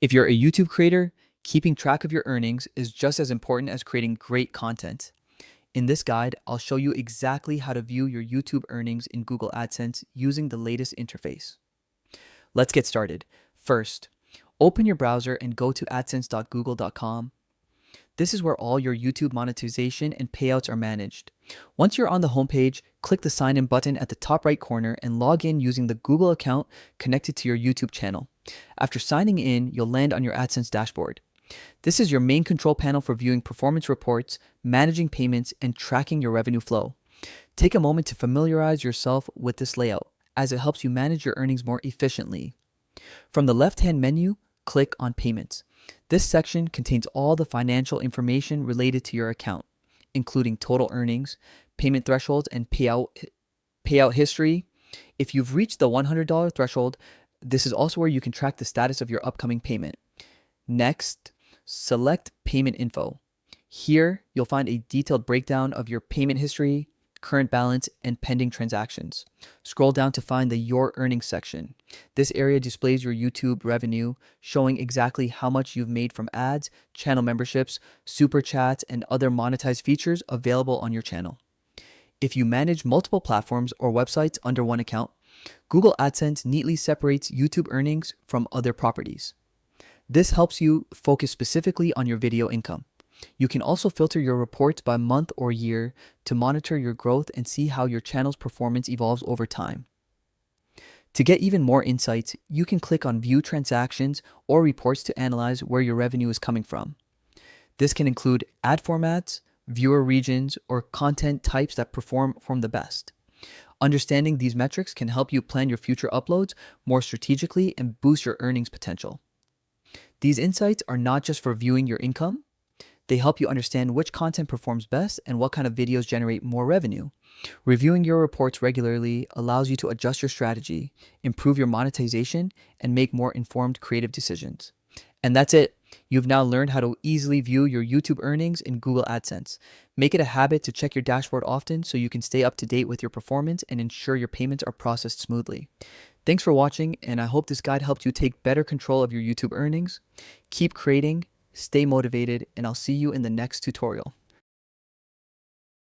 If you're a YouTube creator, keeping track of your earnings is just as important as creating great content. In this guide, I'll show you exactly how to view your YouTube earnings in Google AdSense using the latest interface. Let's get started. First, open your browser and go to adsense.google.com. This is where all your YouTube monetization and payouts are managed. Once you're on the homepage, click the sign in button at the top right corner and log in using the Google account connected to your YouTube channel. After signing in, you'll land on your AdSense dashboard. This is your main control panel for viewing performance reports, managing payments, and tracking your revenue flow. Take a moment to familiarize yourself with this layout, as it helps you manage your earnings more efficiently. From the left-hand menu, click on Payments. This section contains all the financial information related to your account, including total earnings, payment thresholds, and payout history. If you've reached the $100 threshold, this is also where you can track the status of your upcoming payment. Next, select Payment Info. Here, you'll find a detailed breakdown of your payment history, current balance, and pending transactions. Scroll down to find the Your Earnings section. This area displays your YouTube revenue, showing exactly how much you've made from ads, channel memberships, super chats, and other monetized features available on your channel. If you manage multiple platforms or websites under one account, Google AdSense neatly separates YouTube earnings from other properties. This helps you focus specifically on your video income. You can also filter your reports by month or year to monitor your growth and see how your channel's performance evolves over time. To get even more insights, you can click on View Transactions or Reports to analyze where your revenue is coming from. This can include ad formats, viewer regions, or content types that perform the best. Understanding these metrics can help you plan your future uploads more strategically and boost your earnings potential. These insights are not just for viewing your income. They help you understand which content performs best and what kind of videos generate more revenue. Reviewing your reports regularly allows you to adjust your strategy, improve your monetization, and make more informed creative decisions. And that's it. You've now learned how to easily view your YouTube earnings in Google AdSense. Make it a habit to check your dashboard often so you can stay up to date with your performance and ensure your payments are processed smoothly. Thanks for watching, and I hope this guide helped you take better control of your YouTube earnings. Keep creating, stay motivated, and I'll see you in the next tutorial.